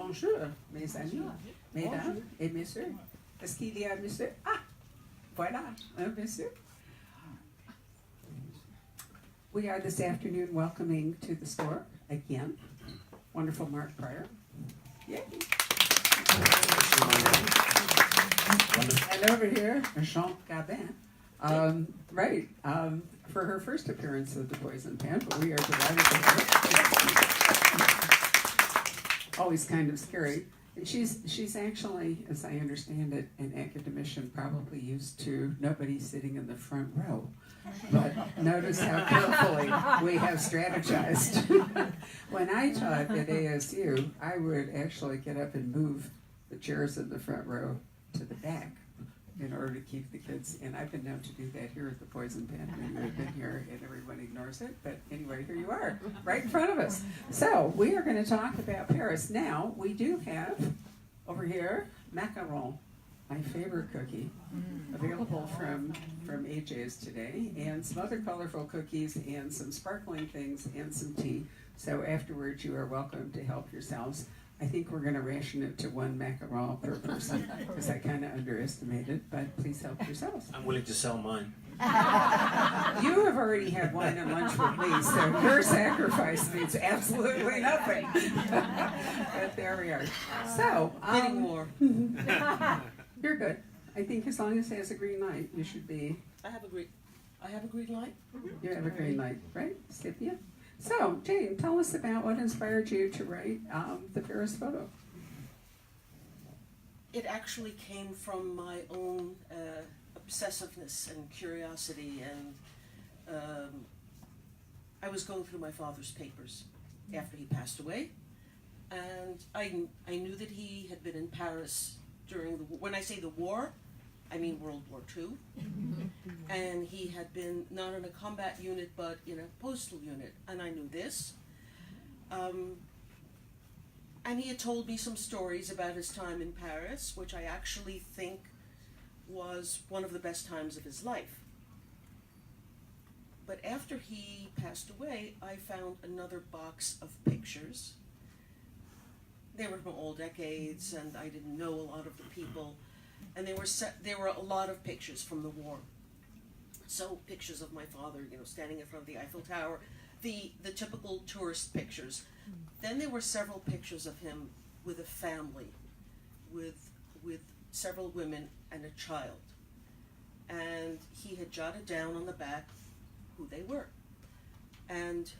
Bonjour, mes amis, mesdames et messieurs. Est-ce qu'il y a monsieur? Ah, voilà, un monsieur. We are this afternoon welcoming to the store, again, wonderful Mark Pryor. Yay. And over here, Jane Gabin. For her first appearance of the Poison Pen, but we are delighted to have her. Always kind of scary. And she's actually, as I understand it, an academician probably used to nobody sitting in the front row. But notice how carefully we have strategized. When I taught at ASU, I would actually get up and move the chairs in the front row to the back in order to keep the kids, and I've been known to do that here at the Poison Pen. And I've been here and everyone ignores it, but anyway, here you are, right in front of us. So we are going to talk about Paris. Now, we do have, over here, macaron, my favorite cookie, available from AJ's today, and some other colorful cookies, and some sparkling things, and some tea. So afterwards, you are welcome to help yourselves. I think we're going to ration it to one macaron per person, because I kind of underestimated, but please help yourselves. I'm willing to sell mine. You have already had wine and lunch with me, so your sacrifice means absolutely nothing. But there we are. So, getting more. You're good. I think as long as it has a green light, you should be. I have a green light. You have a green light, right, Scipia? So, Jane, tell us about what inspired you to write the Fairest photo. It actually came from my own obsessiveness and curiosity, and I was going through my father's papers after he passed away, and I knew that he had been in Paris during when I say the war, I mean World War II, and he had been not in a combat unit but in a postal unit, and I knew this. And he had told me some stories about his time in Paris, which I actually think was one of the best times of his life. But after he passed away, I found another box of pictures. They were from all decades, and I didn't know a lot of the people. And there were a lot of pictures from the war. So pictures of my father, standing in front of the Eiffel Tower, the typical tourist pictures. Then there were several pictures of him with a family, with several women and a child. And he had jotted down on the back who they were. And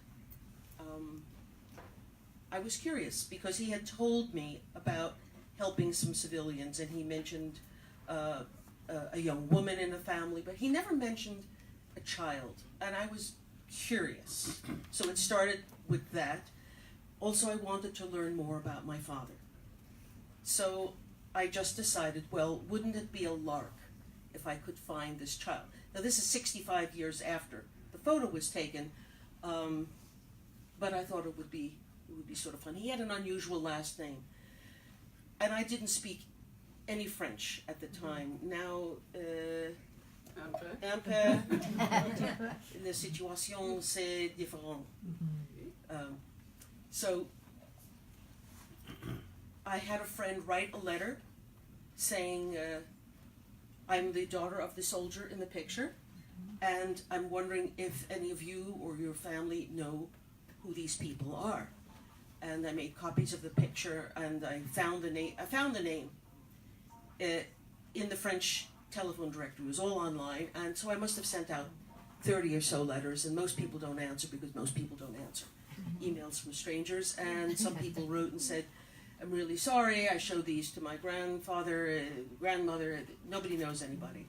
I was curious because he had told me about helping some civilians, and he mentioned a young woman in the family, but he never mentioned a child, and I was curious. So it started with that. Also, I wanted to learn more about my father. So I just decided, well, wouldn't it be a lark if I could find this child? Now, this is 65 years after the photo was taken, but I thought it would be sort of fun. He had an unusual last name, and I didn't speak any French at the time. Now, un peu. La situation, c'est différent. So, I had a friend write a letter saying, I'm the daughter of the soldier in the picture, and I'm wondering if any of you or your family know who these people are. And I made copies of the picture, and I found the name in the French telephone directory. It was all online, and so I must have sent out 30 or so letters, and most people don't answer because most people don't answer emails from strangers. And some people wrote and said, I'm really sorry, I showed these to my grandfather, grandmother, nobody knows anybody.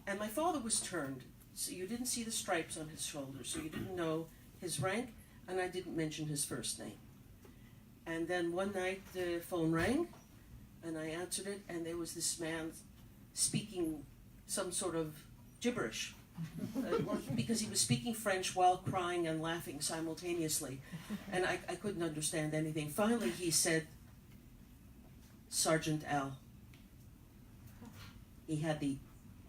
And my father was turned, so you didn't see the stripes on his shoulders, so you didn't know his rank, and I didn't mention his first name. And then one night the phone rang, and I answered it, and there was this man speaking some sort of gibberish, because he was speaking French while crying and laughing simultaneously, and I couldn't understand anything. Finally he said, Sergeant Al. He had the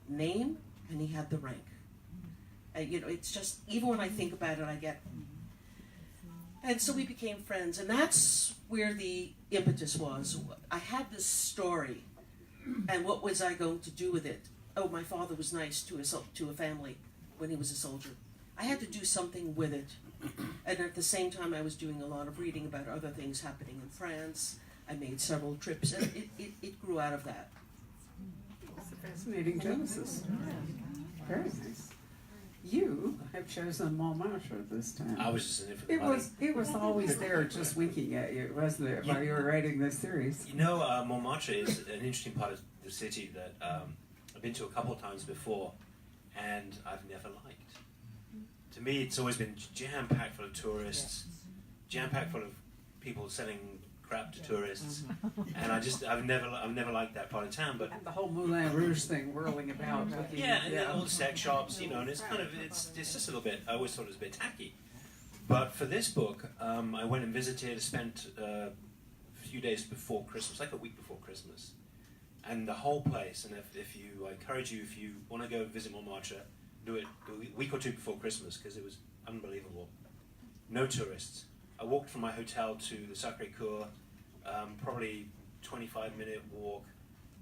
name and he had the rank. It's just, even when I think about it, I get. And so we became friends, and that's where the impetus was. I had this story, and what was I going to do with it? Oh, my father was nice to a family when he was a soldier. I had to do something with it. And at the same time, I was doing a lot of reading about other things happening in France. I made several trips, and it grew out of that. It's a fascinating genesis. Very nice. You have chosen Montmartre this time. I was just in it for the money. It was always there, just winking at you, wasn't it, while you were writing this series? You know, Montmartre is an interesting part of the city that I've been to a couple of times before, and I've never liked. To me, it's always been jam-packed full of tourists, jam-packed full of people selling crap to tourists, and I've never liked that part of town. But And the whole Moulin Rouge thing whirling about. Looking, yeah, and then all the sex shops, you know, and it's kind of it's just a little bit. I always thought it was a bit tacky. But for this book, I went and visited. Spent a few days before Christmas, like a week before Christmas, and the whole place. And I encourage you, if you want to go visit Montmartre, do it a week or two before Christmas, because it was unbelievable. No tourists. I walked from my hotel to the Sacré-Cœur, probably 25-minute walk,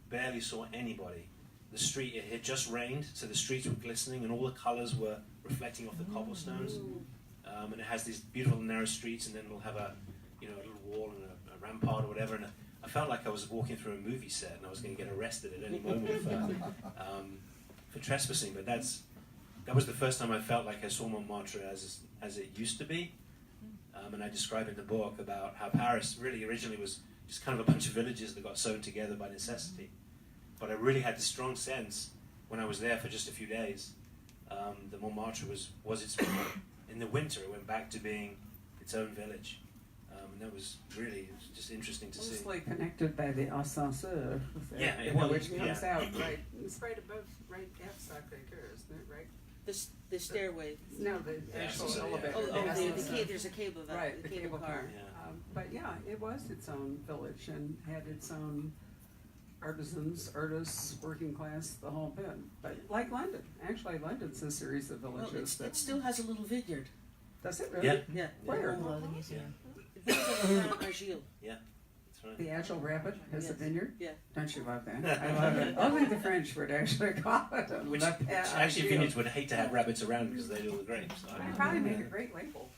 barely saw anybody. The street, it had just rained, so the streets were glistening and all the colours were reflecting off the cobblestones. And it has these beautiful narrow streets, and then it'll have a little wall and a rampart or whatever. And I felt like I was walking through a movie set and I was going to get arrested at any moment for trespassing. But that was the first time I felt like I saw Montmartre as it used to be. And I describe in the book about how Paris really originally was just kind of a bunch of villages that got sewn together by necessity. But I really had this strong sense when I was there for just a few days that Montmartre was its in the winter it went back to being its own village. And that was really just interesting to see. Mostly connected by the ascenseur. Yeah, it which was, comes yeah. out right. It's right above, right at Sacré-Cœur, isn't it? Right. The stairway. No, the Yeah, actual so, yeah. elevator. There's a cable that Right, the cable car. Yeah. But yeah, it was its own village and had its own artisans, artists, working class, the whole bit. But like London, actually, London's a series of Well, villages. it still has a little vineyard. Does it really? Yeah. Yeah. Where? Below the museum. Vineyard of Agile. Yeah, that's right. The Agile Rabbit has a Yes. vineyard? Yeah. Don't you love that? I love it. Only the French would actually call it a Which Le Pet actually Agile. vineyards would hate to have rabbits around because they do all the grapes. So It'd probably make a great label.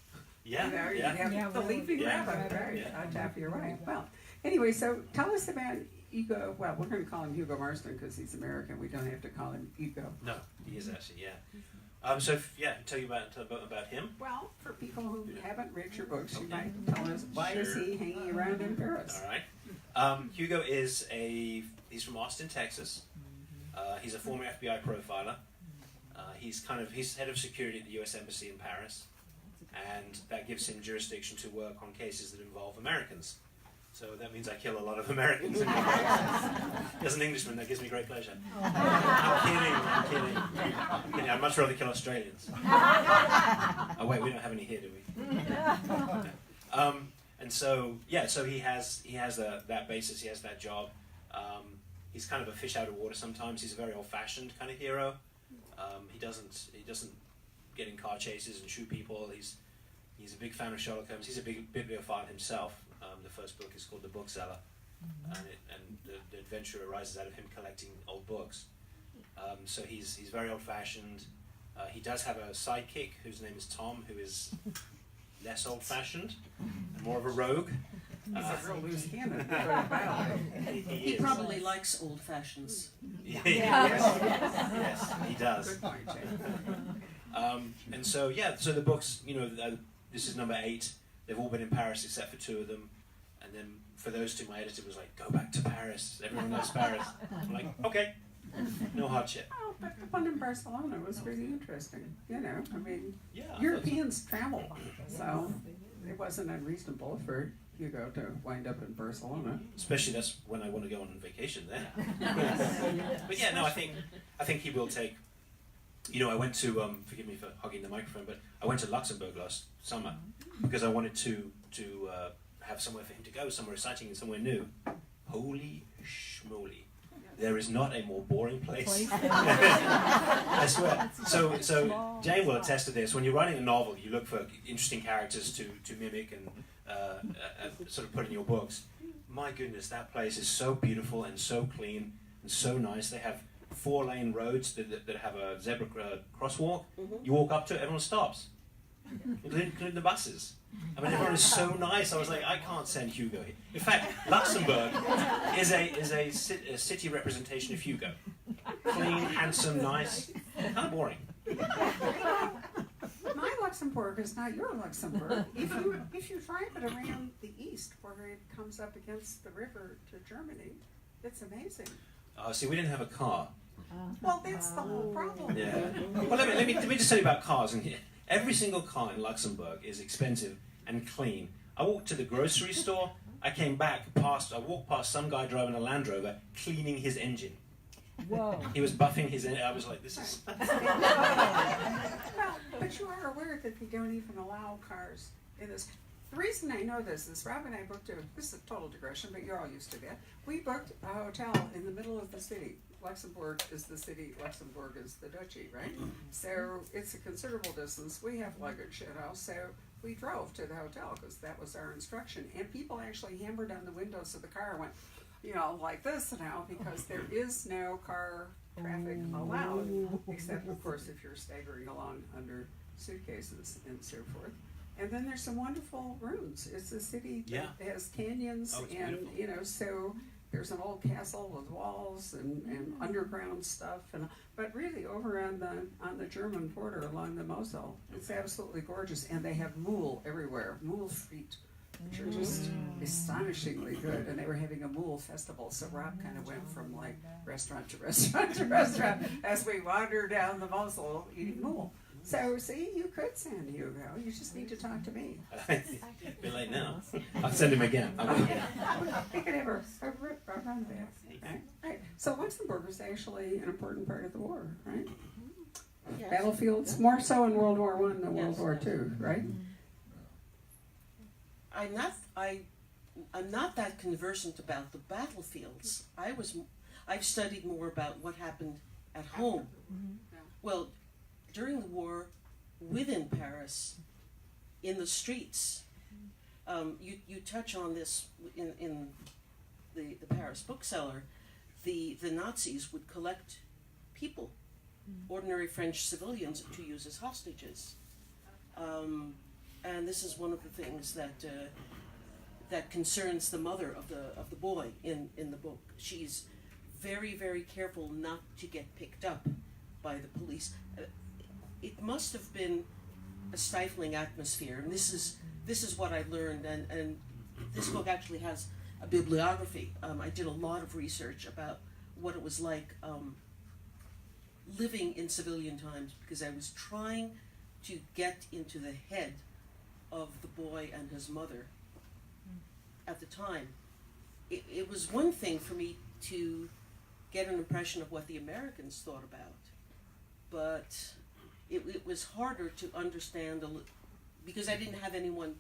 yeah, You know, you yeah. have the leafing Yeah. rabbit, right? Yeah. On top, you're right. Well, anyway, so tell us about Hugo. Well, we're going to call him Hugo Marster because he's American. We don't have to call him Hugo. No, he is actually, yeah. Tell you about him. Well, for people who haven't read your books, you might tell us why is he hanging around in Paris? All right. Hugo he's from Austin, Texas. He's a former FBI profiler. He's head of security at the U.S. Embassy in Paris, and that gives him jurisdiction to work on cases that involve Americans. So that means I kill a lot of Americans. As an Englishman, that gives me great pleasure. I'm kidding. I'd much rather kill Australians. Oh wait, we don't have any here, do we? So he has that basis. He has that job. He's kind of a fish out of water sometimes. He's a very old-fashioned kind of hero. He doesn't get in car chases and shoot people. He's a big fan of Sherlock Holmes. He's a big bibliophile himself. The first book is called The Bookseller, and the adventure arises out of him collecting old books. So he's very old-fashioned. He does have a sidekick whose name is Tom, who is less old-fashioned and more of a rogue. He's a real loose cannon. He probably likes old fashions. Yes, he does. Good point, Jay. So the books, this is number 8. They've all been in Paris except for 2 of them. And then for those 2, my editor was like, go back to Paris. Everyone knows Paris. I'm like, okay, no hardship. Oh, but the one in Barcelona was pretty interesting. I mean, Yeah. Europeans travel, so it wasn't unreasonable for Hugo to wind up in Barcelona. Especially that's when I want to go on vacation there. But yeah, no, I think he will take. I went to forgive me for hogging the microphone, but I went to Luxembourg last summer because I wanted to have somewhere for him to go, somewhere exciting and somewhere new. Holy schmoly! there is not a more boring place. I swear. So Jane will attest to this. When you're writing a novel, you look for interesting characters to mimic and sort of put in your books. My goodness, that place is so beautiful and so clean and so nice. They have 4-lane roads that have a zebra crosswalk. You walk up to it, everyone stops, including the buses. I mean, everyone is so nice. I was like, I can't send Hugo here. In fact, Luxembourg is a city representation of Hugo. Clean, handsome, nice. Kind of boring. My Luxembourg is not your Luxembourg. If you drive it around the east, where it comes up against the river to Germany, it's amazing. See, we didn't have a car. Well, that's the whole problem. Yeah. Well, let me just tell you about cars in here. Every single car in Luxembourg is expensive and clean. I walked to the grocery store. I walked past some guy driving a Land Rover cleaning his engine. Whoa. He was buffing his engine. I was like, this is... Well, but you are aware that they don't even allow cars in this. The reason I know this is Rob and I booked this is a total digression, but you're all used to that. We booked a hotel in the middle of the city. Luxembourg is the city, Luxembourg is the duchy, right? So it's a considerable distance. We have luggage, so we drove to the hotel because that was our instruction. And people actually hammered on the windows of the car and went, like this now, because there is no car traffic allowed, except of course if you're staggering along under suitcases and so forth. And then there's some wonderful ruins. It's a city that has canyons, and beautiful. So there's an old castle with walls and underground stuff, but really over on the German border along the Mosel, it's absolutely gorgeous. And they have Moule everywhere, Moule feet, which are just astonishingly good. And they were having a Moule festival, so Rob kind of went from like restaurant to restaurant to restaurant as we wandered down the Mosel eating Moule. So, see, you could send Hugo. You just need to talk to me. Bit late now. I'll send him again. We could have a run back. Right. So Luxembourg was actually an important part of the war, right? Yes. Battlefields, more so in World War I than World War II, right? I'm not that conversant about the battlefields. I've studied more about what happened at home. Well, during the war, within Paris, in the streets, you touch on this in the Paris Bookseller. The Nazis would collect people, ordinary French civilians, to use as hostages, and this is one of the things that concerns the mother of the boy in the book. She's very, very careful not to get picked up by the police. It must have been a stifling atmosphere, and this is what I learned. And this book actually has a bibliography. I did a lot of research about what it was like living in civilian times, because I was trying to get into the head of the boy and his mother at the time. It was one thing for me to get an impression of what the Americans thought about, but it was harder to understand because I didn't have anyone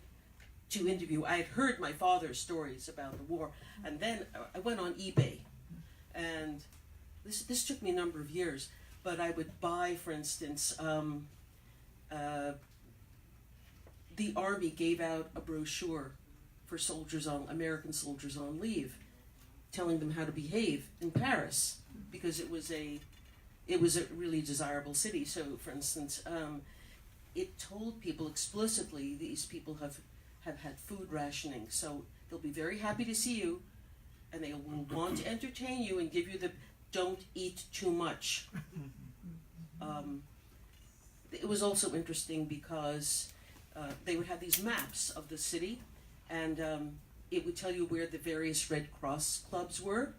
to interview. I had heard my father's stories about the war, and then I went on eBay, and this took me a number of years, but I would buy, for instance, the Army gave out a brochure for American soldiers on leave, telling them how to behave in Paris, because it was a really desirable city. So, for instance, it told people explicitly these people have had food rationing, so they'll be very happy to see you, and they will want to entertain you and give you the don't eat too much. It was also interesting because they would have these maps of the city, and it would tell you where the various Red Cross clubs were,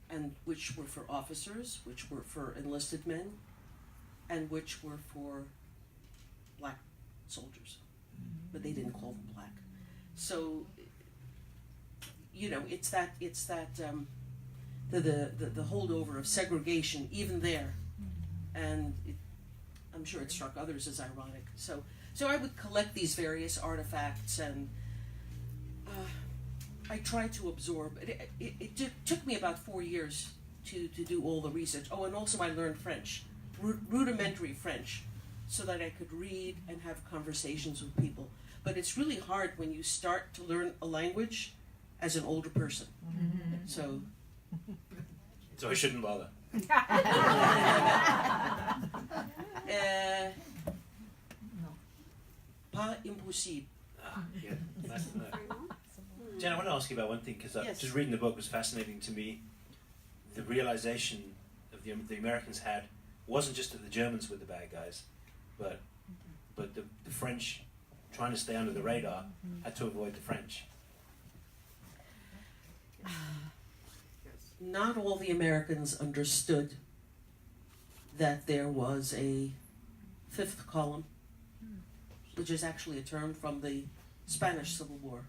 and which were for officers, which were for enlisted men, and which were for black soldiers, but they didn't call them black. So, it's that the holdover of segregation even there, and I'm sure it struck others as ironic. So I would collect these various artifacts, and I tried to absorb. It took me about 4 years to do all the research. Oh, and also I learned French, rudimentary French, so that I could read and have conversations with people. But it's really hard when you start to learn a language as an older person. So I shouldn't bother. Pas impossible. Yeah, nice to know. Jen, I want to ask you about one thing, because Yes. just reading the book was fascinating to me. The realization of the Americans had wasn't just that the Germans were the bad guys, but the French, trying to stay under the radar, had to avoid the French. Not all the Americans understood that there was a fifth column, which is actually a term from the Spanish Civil War.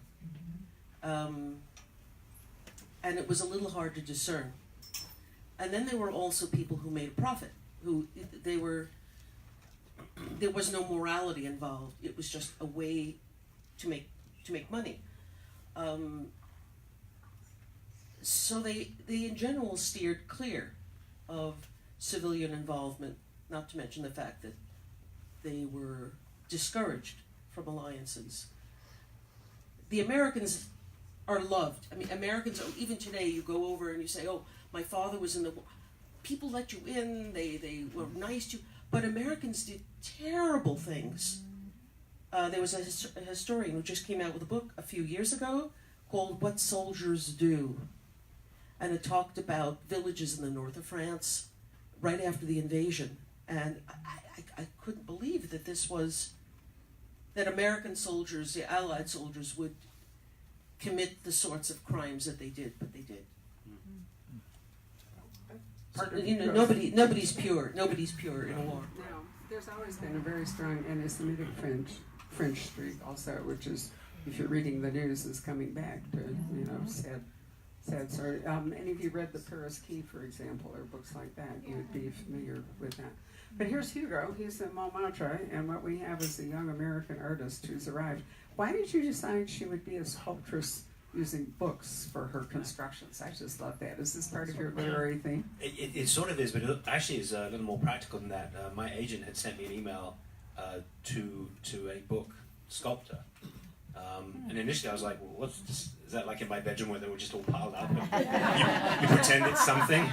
And it was a little hard to discern. And then there were also people who made a profit, there was no morality involved. It was just a way to make money. So they in general steered clear of civilian involvement, not to mention the fact that they were discouraged from alliances. The Americans are loved. I mean, Americans, even today, you go over and you say, oh, my father was in the war. People let you in, they were nice to you, but Americans did terrible things. There was a historian who just came out with a book a few years ago called What Soldiers Do. And it talked about villages in the north of France right after the invasion. And I couldn't believe that that American soldiers, the Allied soldiers, would commit the sorts of crimes that they did, but they did. Nobody's pure. Nobody's pure in a war. No, there's always been a very strong anti-Semitic French streak also, which is, if you're reading the news, is coming back to, sad story. Any of you read The Paris Key, for example, or books like that, you would be familiar with that. But here's Hugo. He's in Montmartre, and what we have is a young American artist who's arrived. Why did you decide she would be a sculptress using books for her constructions? I just love that. Is this part of your literary theme? It sort of is, but it actually is a little more practical than that. My agent had sent me an email to a book sculptor. And initially I was like, well, what's this? Is that like in my bedroom where they were just all piled up? And you pretend it's something,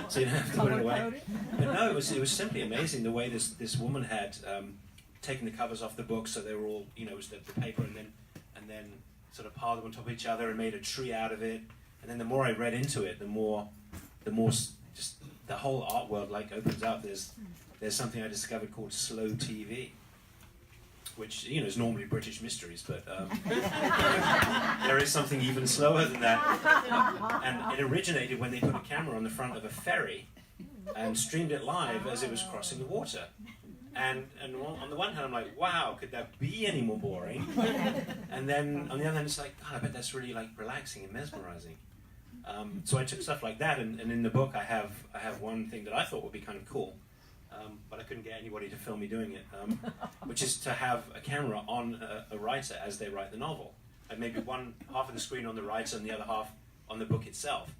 so you don't have to put it away. But no, it was simply amazing the way this woman had taken the covers off the book, so they were all, it was the paper, and then sort of piled them on top of each other and made a tree out of it. And then the more I read into it, the more just the whole art world opens up. There's something I discovered called slow TV, which is normally British mysteries, but there is something even slower than that. And it originated when they put a camera on the front of a ferry and streamed it live as it was crossing the water. And on the one hand, I'm like, wow, could that be any more boring? And then on the other hand, it's like, God, I bet that's really relaxing and mesmerizing. So I took stuff like that, and in the book, I have one thing that I thought would be kind of cool. But I couldn't get anybody to film me doing it, which is to have a camera on a writer as they write the novel. And maybe one half of the screen on the writer and the other half on the book itself.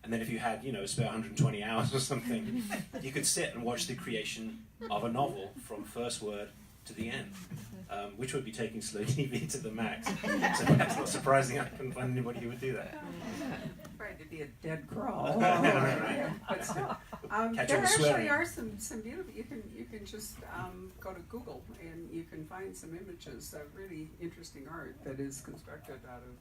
And then if you had, a spare 120 hours or something, you could sit and watch the creation of a novel from first word to the end, which would be taking slow TV to the max. So that's not surprising I couldn't find anybody who would do that. Right, it'd be a dead crawl. Right. But still, Catch there on the actually swearing. are some beautiful. You can just go to Google and you can find some images of really interesting art that is constructed out of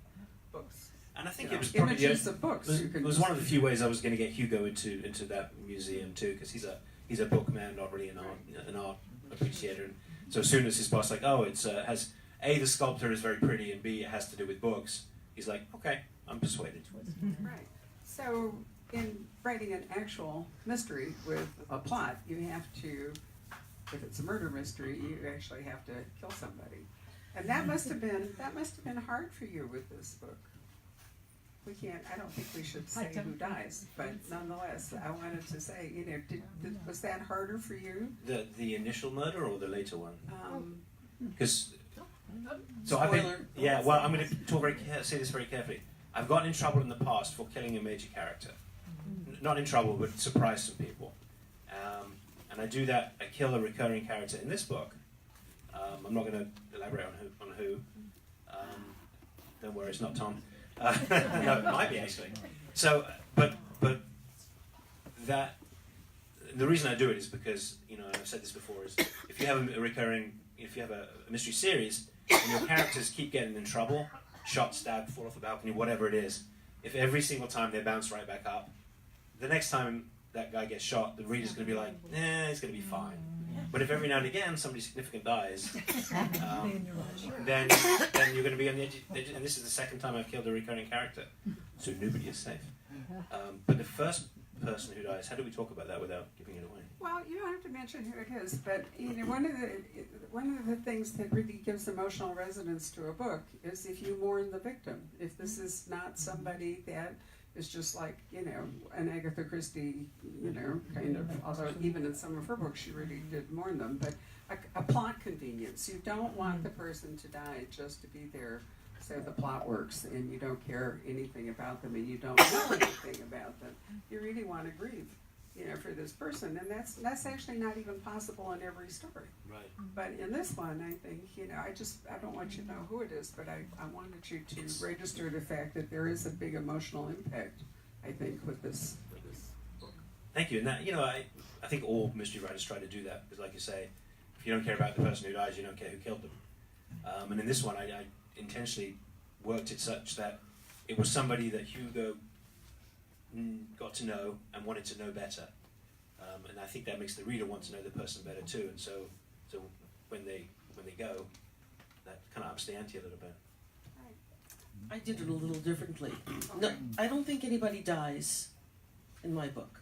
books. And I think it was probably images of books. It was one of the few ways I was going to get Hugo into that museum too, because he's a bookman, not really an art appreciator. And so as soon as his boss it has A, the sculptor is very pretty, and B, it has to do with books. He's like, okay, I'm persuaded. Right. So in writing an actual mystery with a plot, you have to, if it's a murder mystery, you actually have to kill somebody, and that must have been hard for you with this book. I don't think we should say who dies, but nonetheless, I wanted to say, was that harder for you? The initial murder or the later one? Because So I've been, Spoiler. yeah. Well, I'm going to talk say this very carefully. I've gotten in trouble in the past for killing a major character. Not in trouble, but surprised some people. And I do that. I kill a recurring character in this book. I'm not going to elaborate on who. Don't worry, it's not Tom. No, it might be actually. So, but that the reason I do it is because, you know, I've said this before, is if you have a mystery series and your characters keep getting in trouble, shot, stabbed, fall off a balcony, whatever it is, if every single time they bounce right back up, the next time that guy gets shot, the reader's going to be like, it's going to be fine. But if every now and again somebody significant dies, then you're going to be on the edge. And this is the second time I've killed a recurring character, so nobody is safe. But the first person who dies, how do we talk about that without giving it away? Well, you don't have to mention who it is, but you know, one of the things that really gives emotional resonance to a book is if you mourn the victim. If this is not somebody that is just like, you know, an Agatha Christie, you know, kind of, although even in some of her books she really did mourn them, but a plot convenience. You don't want the person to die just to be there so the plot works and you don't care anything about them and you don't know anything about them. You really want to grieve, you know, for this person, and that's actually not even possible in every story. Right. But in this one, I think, you know, I don't want you to know who it is, but I wanted you to register the fact that there is a big emotional impact, I think, with this book. Thank you. And that, you know, I think all mystery writers try to do that, because like you say, if you don't care about the person who dies, you don't care who killed them. And in this one, I intentionally worked it such that it was somebody that Hugo got to know and wanted to know better. And I think that makes the reader want to know the person better too. And so when they go, that kind of ups the ante a little bit. I did it a little differently. No, I don't think anybody dies in my book.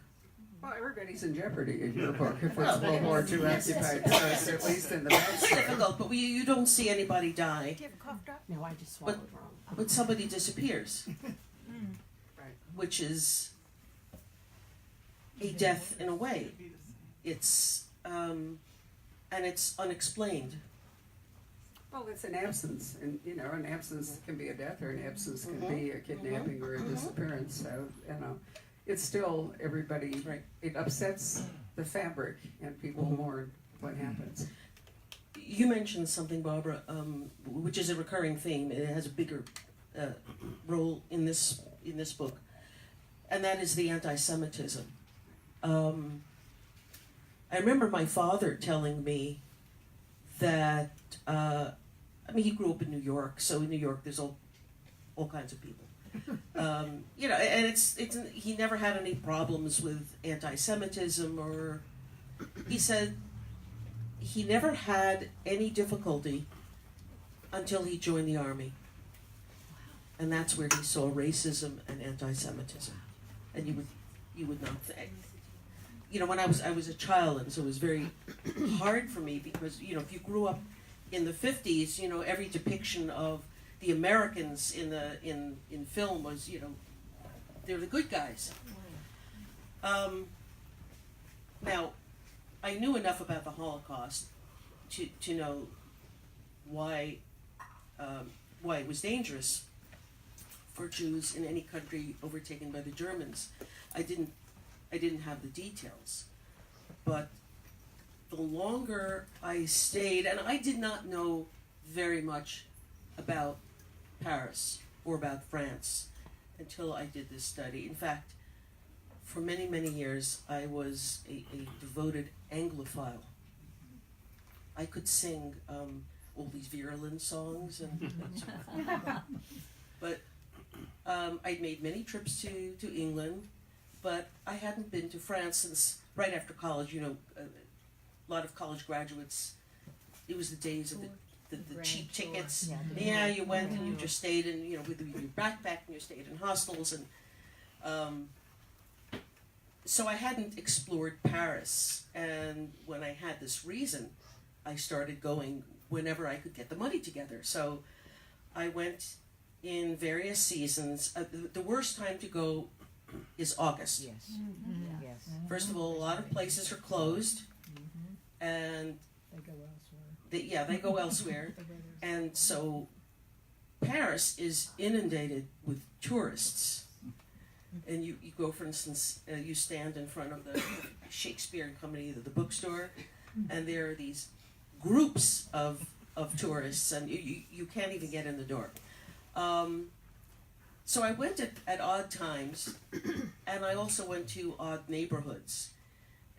Well, everybody's in jeopardy in your book if Well, it's World War II occupied Paris, at least in the It's backstory. difficult, but you don't see anybody die, Do you have a cough drop? No, I just swallowed wrong. but somebody disappears, Right. which is a death in a way. It's and it's unexplained. Well, it's an absence, and you know, an absence can be a death, or an absence can be a kidnapping or a disappearance. So, you know, it's still everybody. Right. It upsets the fabric, and people mourn what happens. You mentioned something, Barbara, which is a recurring theme. It has a bigger role in this book, and that is the anti-Semitism. I remember my father telling me that he grew up in New York, so in New York there's all kinds of people. You know, and it's he never had any problems with anti-Semitism, or he said he never had any difficulty until he joined the army, and that's where he saw racism and anti-Semitism. And you would not think. You know, when I was a child, and so it was very hard for me, because, you know, if you grew up in the 50s, you know, every depiction of the Americans in film was, you know, they're the good guys. Now, I knew enough about the Holocaust to know why it was dangerous for Jews in any country overtaken by the Germans. I didn't have the details, but the longer I stayed, and I did not know very much about Paris or about France until I did this study. In fact, for many, many years, I was a devoted Anglophile. I could sing all these virulent songs, but I'd made many trips to England, but I hadn't been to France since right after college. You know, a lot of college graduates, it was the days of the cheap tickets. Yeah, you went and you just stayed in, you know, with your backpack, and you stayed in hostels, and so I hadn't explored Paris. And when I had this reason, I started going whenever I could get the money together. So I went in various seasons. The worst time to go is August. Yes. Yes. First of all, a lot of places are closed, and They go elsewhere. they go elsewhere, and so Paris is inundated with tourists. And you go, for instance, you stand in front of the Shakespeare Company, the bookstore, and there are these groups of tourists, and you can't even get in the door. So I went at odd times, and I also went to odd neighborhoods.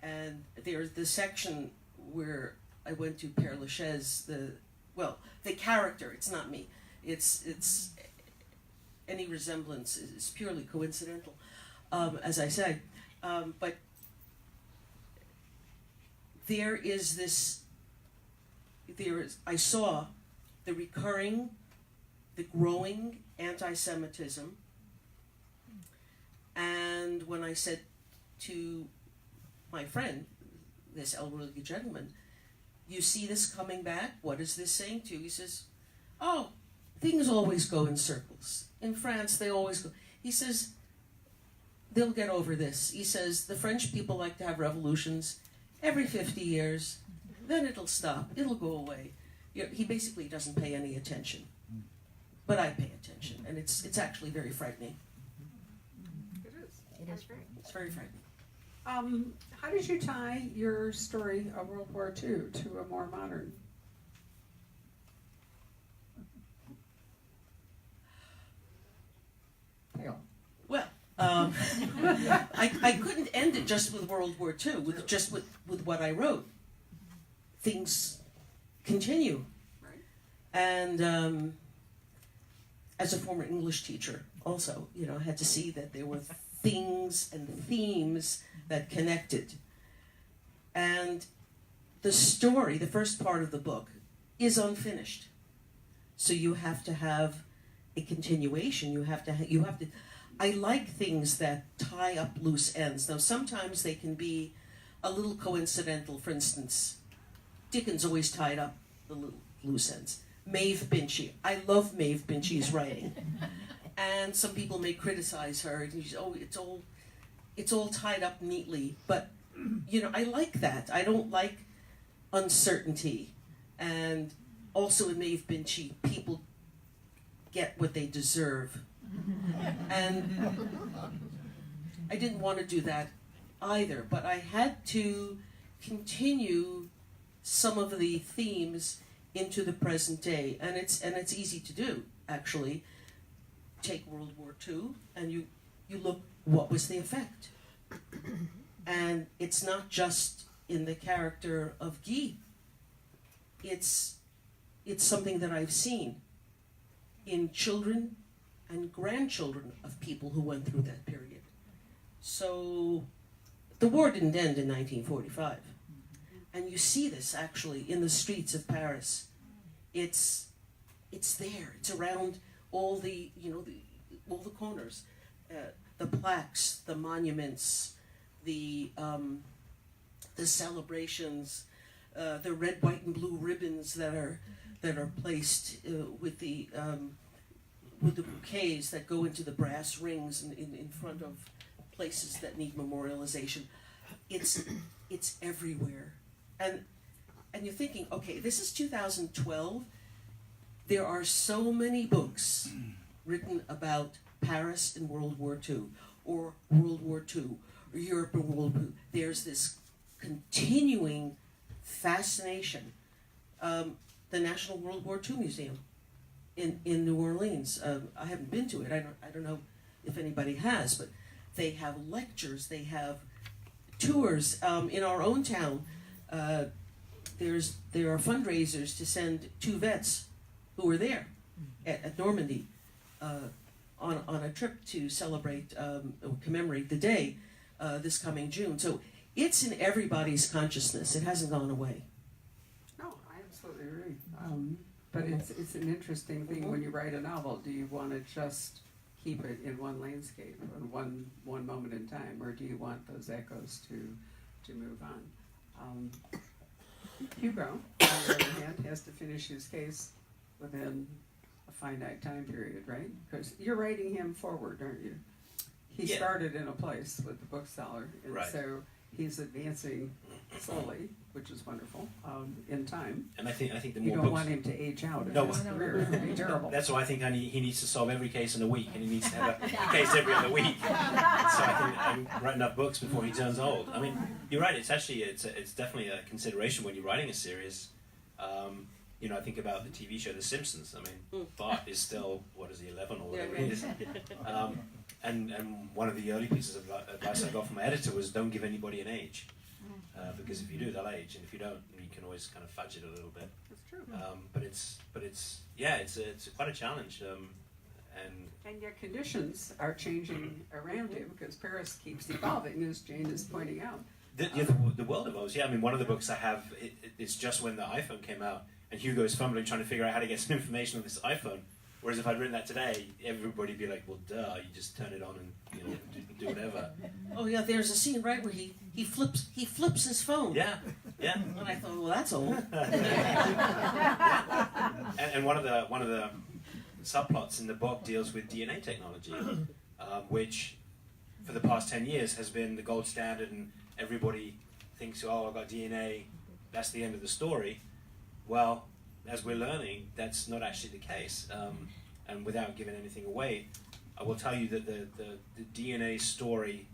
And there's the section where I went to Père Lachaise, the character, it's not me. It's any resemblance is purely coincidental, as I said. But I saw the growing anti-Semitism, and when I said to my friend, this elderly gentleman, "You see this coming back? What is this saying to you?" He says, "Oh, things always go in circles. In France, they always go." He says, "They'll get over this." He says, "The French people like to have revolutions every 50 years, then it'll stop, it'll go away." He basically doesn't pay any attention. But I pay attention, and it's actually very frightening. It is. It is very. It's very frightening. How did you tie your story of World War II to a more modern? Tale. Well, I couldn't end it just with World War II, with what I wrote. Things continue. Right. And as a former English teacher, also, I had to see that there were things and themes that connected. And the story, the first part of the book, is unfinished. So you have to have a continuation. You have to. I like things that tie up loose ends. Now, sometimes they can be a little coincidental. For instance, Dickens always tied up the little loose ends. Maeve Binchy. I love Maeve Binchy's writing. And some people may criticize her. And it's all tied up neatly. But, I like that. I don't like uncertainty. And also in Maeve Binchy, people get what they deserve. And I didn't want to do that either. But I had to continue some of the themes into the present day, and it's easy to do, actually. Take World War II, and you look, what was the effect? And it's not just in the character of Guy. It's something that I've seen in children and grandchildren of people who went through that period. So the war didn't end in 1945. And you see this actually in the streets of Paris. It's there. It's around all the all the corners, the plaques, the monuments, the celebrations, the red, white, and blue ribbons that are placed with the bouquets that go into the brass rings in front of places that need memorialization. It's everywhere. And you're thinking, okay, this is 2012. There are so many books written about Paris in World War II, or World War II, or Europe in World War II. There's this continuing fascination. The National World War II Museum in New Orleans. I haven't been to it. I don't know if anybody has, but they have lectures. They have tours. In our own town, there are fundraisers to send 2 vets who were there at Normandy on a trip to celebrate or commemorate the day this coming June. So it's in everybody's consciousness. It hasn't gone away. No, I absolutely agree. But it's an interesting thing when you write a novel. Do you want to just keep it in one landscape, in one moment in time, or do you want those echoes to move on? Hugo, on the other hand, has to finish his case within a finite time period, right? Because you're writing him forward, aren't you? He started in a place with the bookseller, and Right. so he's advancing slowly, which is wonderful, in time. And I think the You more don't books. want him to age out in No. his career. It would be terrible. That's why I think he needs to solve every case in a week, and he needs to have a case every other week, so I can write enough books before he turns old. I mean, you're right. It's actually it's definitely a consideration when you're writing a series. You know, I think about the TV show The Simpsons. I mean, Bart is still, what is he, 11 or whatever he is. And one of the early pieces of advice I got from my editor was don't give anybody an age, because if you do, they'll age, and if you don't, you can always kind of fudge it a little bit. That's true. But it's quite a challenge, and yet conditions are changing around him because Paris keeps evolving, as Jane is pointing out. the world evolves. Yeah, I mean, one of the books I have, it's just when the iPhone came out, and Hugo is fumbling trying to figure out how to get some information on this iPhone. Whereas if I'd written that today, everybody'd be like, well, duh, you just turn it on and do whatever. Oh yeah, there's a scene right where he flips his phone. Yeah. And I thought, well, that's old. And one of the subplots in the book deals with DNA technology, which for the past 10 years has been the gold standard, and everybody thinks, oh, I've got DNA, that's the end of the story. Well, as we're learning, that's not actually the case. And without giving anything away, I will tell you that the DNA story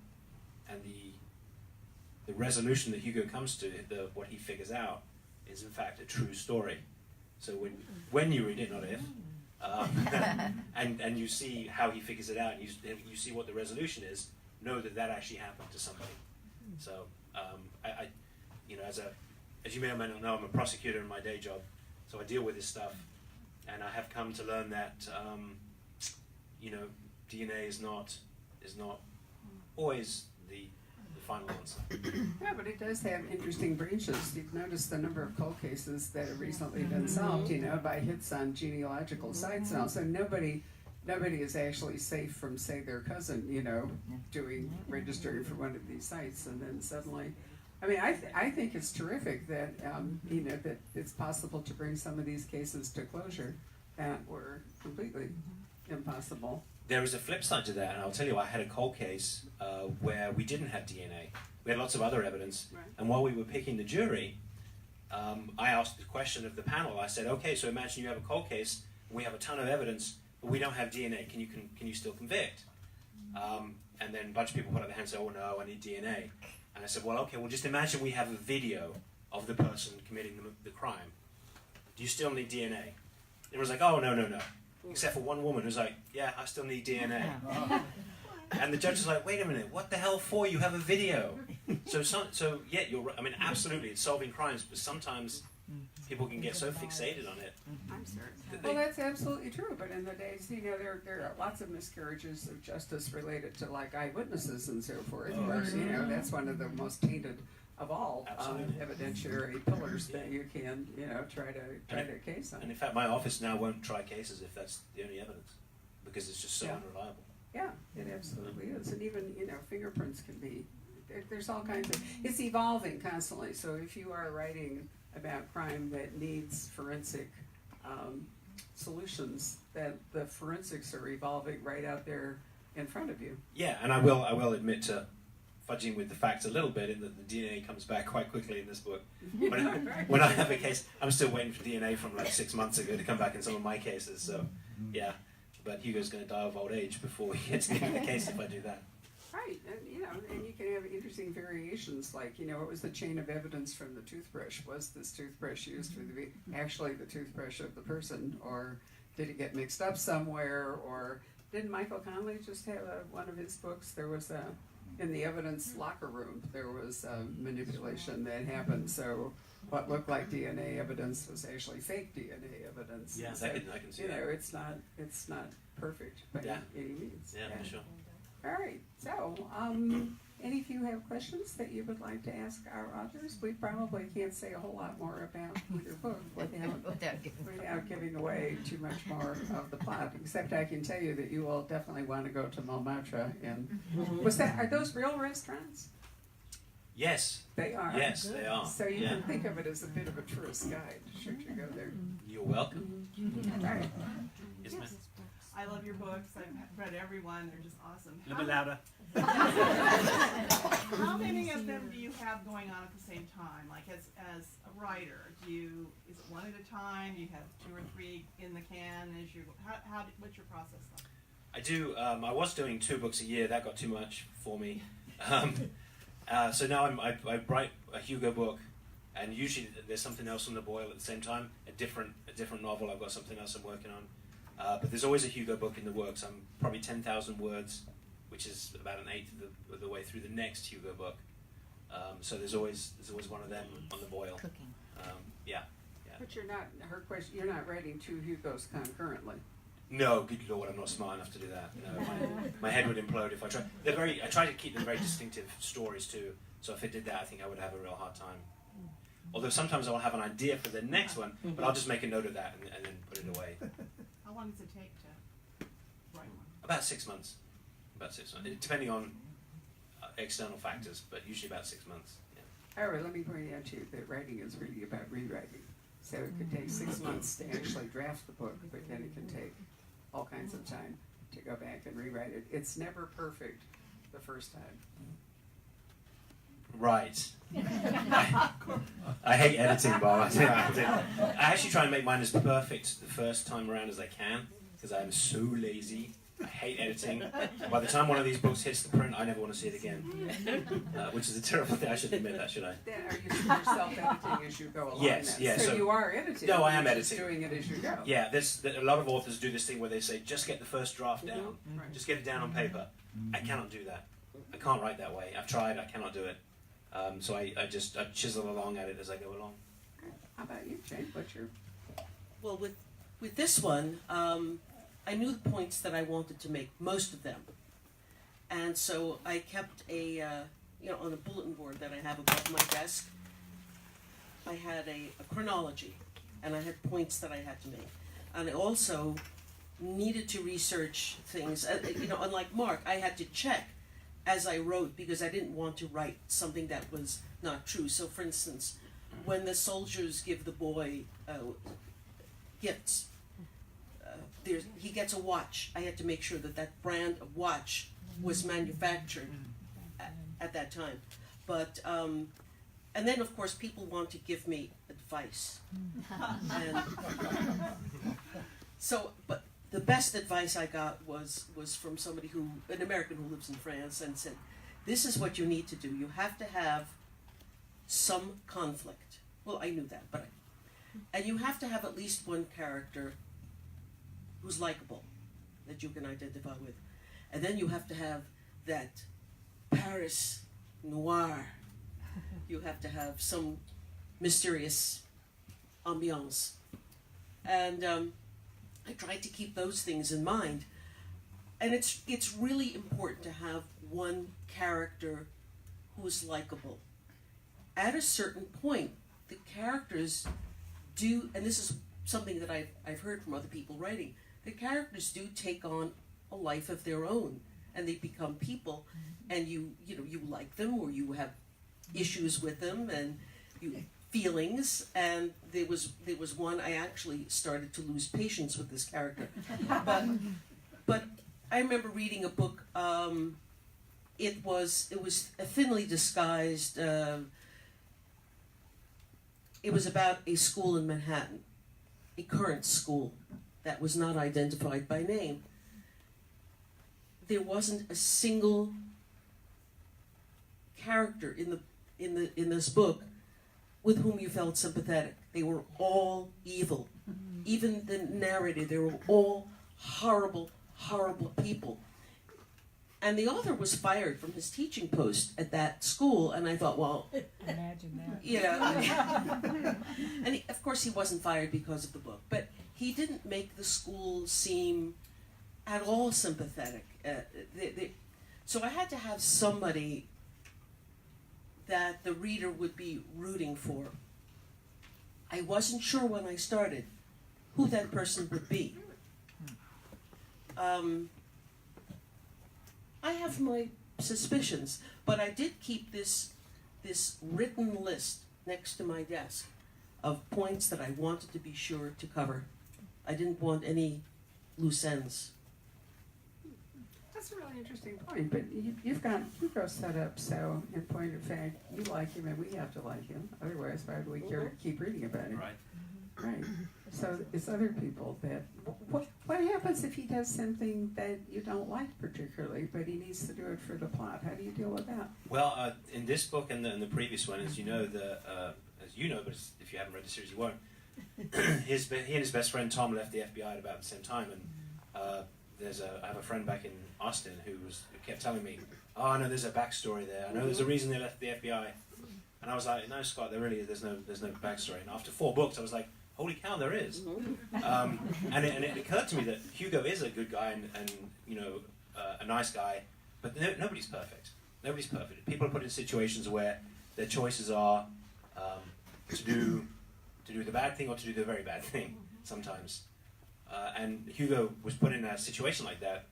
and the resolution that Hugo comes to, what he figures out, is in fact a true story. So when you read it, not if, and you see how he figures it out, and you see what the resolution is, know that actually happened to somebody. So I as you may or may not know, I'm a prosecutor in my day job, so I deal with this stuff, and I have come to learn that DNA is not always the final answer. Yeah, but it does have interesting branches. You've noticed the number of cold cases that have recently been solved, by hits on genealogical sites now. So nobody is actually safe from, say, their cousin, registering for one of these sites, and then suddenly. I mean, I think it's terrific that that it's possible to bring some of these cases to closure that were completely impossible. There is a flip side to that, and I'll tell you, I had a cold case where we didn't have DNA. We had lots of other evidence, right. And while we were picking the jury, I asked the question of the panel. I said, okay, so imagine you have a cold case, and we have a ton of evidence, but we don't have DNA. Can you still convict? And then a bunch of people put up their hands and said, oh no, I need DNA. And I said, well, okay, well, just imagine we have a video of the person committing the crime. Do you still need DNA? It was like, oh, no. Except for one woman who's like, yeah, I still need DNA. And the judge was like, wait a minute, what the hell for? You have a video. So yeah, you're right. I mean, absolutely, it's solving crimes, but sometimes people can get so fixated on it. I'm sorry. Well, that's absolutely true. But in the days, there are lots of miscarriages of justice related to like eyewitnesses and so forth. Where, that's one of the most tainted of all evidentiary pillars that you can try to case on. And in fact, my office now won't try cases if that's the only evidence, because it's just so unreliable. Yeah, it absolutely is. And even fingerprints can be. There's all kinds of. It's evolving constantly. So if you are writing about crime that needs forensic solutions, that the forensics are evolving right out there in front of you. Yeah, and I will admit to fudging with the facts a little bit in that the DNA comes back quite quickly in this book. When I have a case, I'm still waiting for DNA from like 6 months ago to come back in some of my cases. So yeah, but Hugo's going to die of old age before he gets to the case if I do that. Right, and you can have interesting variations, like, what was the chain of evidence from the toothbrush? Was this toothbrush used for actually the toothbrush of the person, or did it get mixed up somewhere, or didn't Michael Connelly just have one of his books? There was in the evidence locker room, there was manipulation that happened, so what looked like DNA evidence was actually fake DNA evidence. Yeah, so, I can see that. It's not perfect by any means. Yeah, for sure. All right, so any of you have questions that you would like to ask our authors? We probably can't say a whole lot more about your book without giving away too much more of the plot, except I can tell you that you will definitely want to go to Montmartre. And are those real restaurants? Yes. They are? Yes, they are. So you can think of it as a bit of a tourist guide, should you go there. You're welcome. All right. Yes, ma'am. I love your books. I've read every one. They're just awesome. A little bit louder. How many of them do you have going on at the same time? Like as a writer, is it one at a time? You have 2 or 3 in the can as you, what's your process like? I do. I was doing 2 books a year. That got too much for me. So now I write a Hugo book, and usually there's something else on the boil at the same time. A different novel. I've got something else I'm working on. But there's always a Hugo book in the works. I'm probably 10,000 words, which is about an eighth of the way through the next Hugo book. So there's always one of them on the boil. Cooking. Yeah. But you're not, her question, you're not writing 2 Hugos concurrently. No, good Lord, I'm not smart enough to do that. No, my head would implode if I tried. I try to keep them very distinctive stories too. So if I did that, I think I would have a real hard time. Although sometimes I'll have an idea for the next one, but I'll just make a note of that and then put it away. How long does it take to write one? About 6 months. Depending on external factors, but usually about 6 months. Yeah. However, let me point out to you that writing is really about rewriting. So it could take 6 months to actually draft the book, but then it can take all kinds of time to go back and rewrite it. It's never perfect the first time. Right. I hate editing, Bob. I actually try and make mine as perfect the first time around as I can, because I'm so lazy. I hate editing. By the time one of these books hits the print, I never want to see it again. Which is a terrible thing. I shouldn't admit that, should I? Then are you self-editing as you go along? Yes, then? yes. So you are editing. No, I am you're just editing. doing it as you go. Yeah, a lot of authors do this thing where they say, just get the first draft down. Right. Just get it down on paper. I cannot do that. I can't write that way. I've tried, I cannot do it. So I chisel along at it as I go along. How about you, Jane? What's your... Well, with this one, I knew the points that I wanted to make, most of them. And so I kept on a bulletin board that I have above my desk, I had a chronology, and I had points that I had to make. And I also needed to research things. Unlike Mark, I had to check as I wrote because I didn't want to write something that was not true. So, for instance, when the soldiers give the boy gifts, he gets a watch. I had to make sure that brand of watch was manufactured at that time. But and then of course people want to give me advice. And so, but the best advice I got was from somebody an American who lives in France, and said, "This is what you need to do. You have to have some conflict." Well, I knew that, and you have to have at least one character who's likable, that you can identify with. And then you have to have that Paris noir. You have to have some mysterious ambiance. And I tried to keep those things in mind. And it's really important to have one character who's likable. At a certain point, the characters do, and this is something that I've heard from other people writing, the characters do take on a life of their own, and they become people, and you like them, or you have issues with them, and feelings. And there was one I actually started to lose patience with this character, but I remember reading a book. It was a thinly disguised. It was about a school in Manhattan, a current school that was not identified by name. There wasn't a single character in this book with whom you felt sympathetic. They were all evil. Even the narrator, they were all horrible, horrible people. And the author was fired from his teaching post at that school, and I thought, well, imagine that. Yeah. And of course he wasn't fired because of the book, but he didn't make the school seem at all sympathetic. So I had to have somebody that the reader would be rooting for. I wasn't sure when I started who that person would be. I have my suspicions, but I did keep this written list next to my desk of points that I wanted to be sure to cover. I didn't want any loose ends. that's a really interesting point, but you've got Hugo set up so, in point of fact, you like him and we have to like him, otherwise why would we care to keep reading about him? Right. Right. So it's other people that, what happens if he does something that you don't like particularly, but he needs to do it for the plot? How do you deal with that? Well, in this book and the previous one, as you know, but if you haven't read the series, you won't. He and his best friend Tom left the FBI at about the same time, and I have a friend back in Austin who kept telling me, "Oh, I know there's a backstory there. I know there's a reason they left the FBI." And I was like, "No, Scott, there's no backstory." And after 4 books, I was like, "Holy cow, there is!" And it occurred to me that Hugo is a good guy and a nice guy, but nobody's perfect. Nobody's perfect. People are put in situations where their choices are to do the bad thing or to do the very bad thing sometimes. And Hugo was put in a situation like that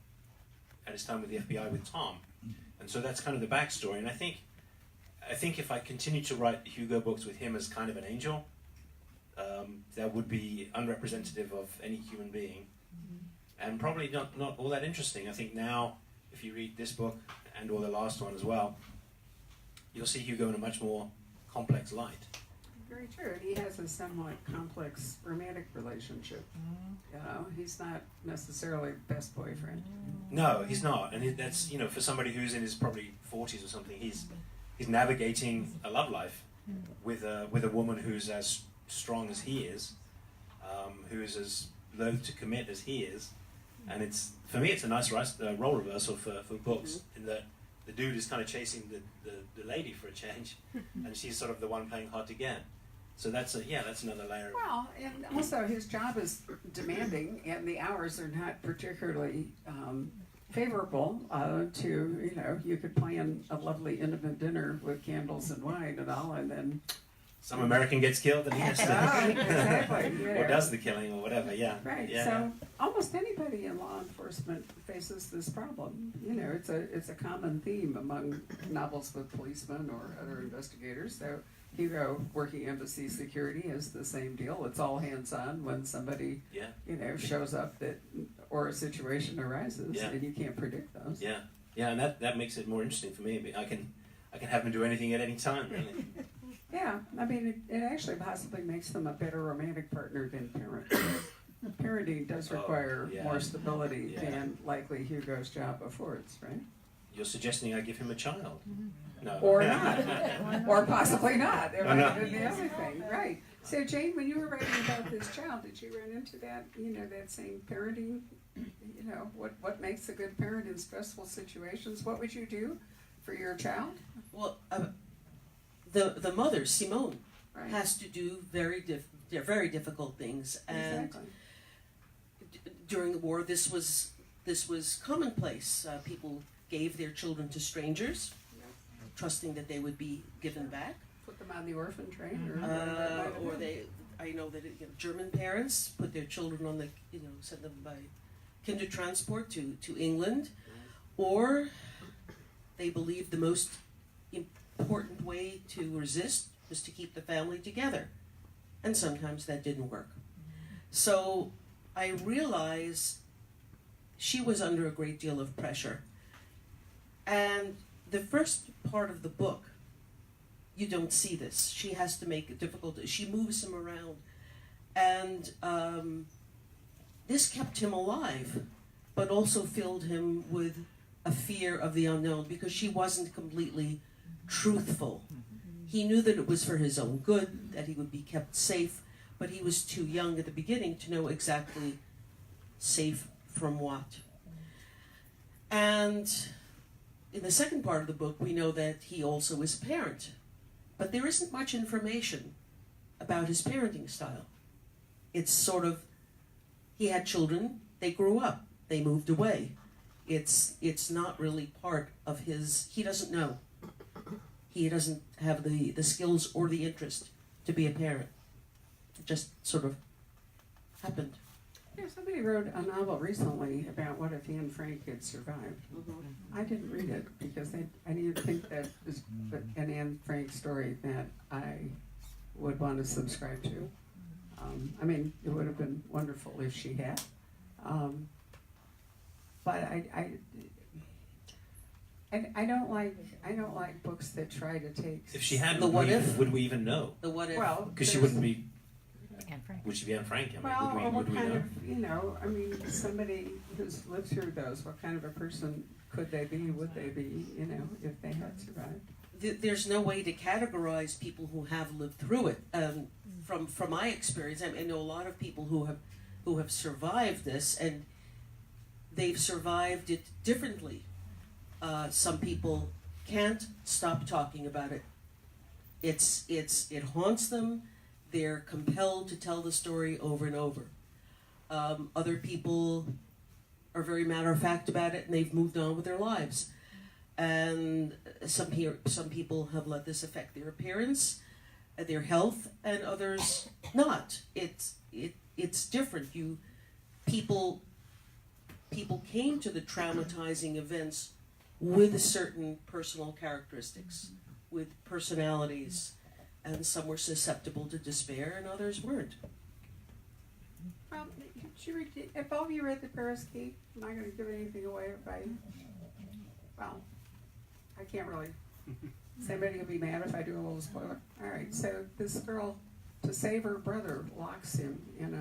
at his time with the FBI with Tom. And so that's kind of the backstory. And I think if I continue to write Hugo books with him as kind of an angel, that would be unrepresentative of any human being. And probably not all that interesting. I think now, if you read this book and or the last one as well, you'll see Hugo in a much more complex light. Very true. And he has a somewhat complex romantic relationship. You know, he's not necessarily best boyfriend. No, he's not. And that's, for somebody who's in his probably 40s or something, he's navigating a love life with a woman who's as strong as he is, who is as loath to commit as he is. And for me, it's a nice role reversal for books, in that the dude is kind of chasing the lady for a change, and she's sort of the one playing hard to get. So that's another layer. Well, and also his job is demanding, and the hours are not particularly favorable to, you could plan a lovely intimate dinner with candles and wine and all, and then some American gets killed and he has to, exactly, or does the killing or whatever, yeah. Right. Yeah, so almost anybody in law enforcement faces this problem. It's a common theme among novels with policemen or other investigators. So Hugo, working embassy security, is the same deal. It's all hands on when somebody shows up or a situation arises, and you can't predict those. Yeah, and that makes it more interesting for me. I can have them do anything at any time, really. Yeah, I mean, it actually possibly makes them a better romantic partner than parent. Parenting does require more stability than likely Hugo's job affords, right? You're suggesting I give him a child? No. Or not. Or possibly not. There might have been the other thing, right. So Jane, when you were writing about this child, did you run into that, that same parenting, what makes a good parent in stressful situations? What would you do for your child? Well, the mother, Simone, has to do very difficult things, and Exactly. During the war, this was commonplace. People gave their children to strangers, trusting that they would be given back. Put them on the orphan train, I know that German parents put their children on send them by kinder transport to England, or they believed the most important way to resist was to keep the family together, and sometimes that didn't work. So I realized she was under a great deal of pressure, and the first part of the book, you don't see this. She has to make it difficult. She moves him around, and this kept him alive, but also filled him with a fear of the unknown, because she wasn't completely truthful. He knew that it was for his own good, that he would be kept safe, but he was too young at the beginning to know exactly safe from what. And in the second part of the book, we know that he also is a parent, but there isn't much information about his parenting style. It's sort of, he had children, they grew up, they moved away. It's not really part of his, he doesn't know. He doesn't have the skills or the interest to be a parent. It just sort of happened. Yeah, somebody wrote a novel recently about what if Anne Frank had survived. I didn't read it because I didn't think that was an Anne Frank story that I would want to subscribe to. I mean, it would have been wonderful if she had. But I don't like books that try to take. If she hadn't, The what if? would we even know? The what if? Well, Because she there's- wouldn't be. Anne Frank. Would she be Anne Frank? I mean, Well, or would what we kind know? of, I mean, somebody who's lived through those, what kind of a person could they be, would they be, if they had survived? There's no way to categorize people who have lived through it. From my experience, I know a lot of people who have survived this, and they've survived it differently. Some people can't stop talking about it. It haunts them. They're compelled to tell the story over and over. Other people are very matter of fact about it, and they've moved on with their lives. And some people have let this affect their appearance, their health, and others not. It's different. People came to the traumatizing events with certain personal characteristics, with personalities, and some were susceptible to despair, and others weren't. Well, if all of you read the Paris Key, I'm not going to give anything away well, I can't really. Somebody will be mad if I do a little spoiler. All right, so this girl, to save her brother, locks him in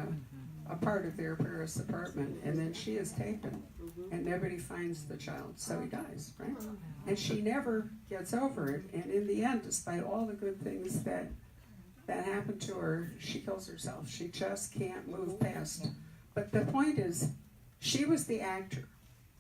a part of their Paris apartment, and then she is taken, and nobody finds the child, so he dies, right? And she never gets over it, and in the end, despite all the good things that happened to her, she kills herself. She just can't move past. But the point is, she was the actor.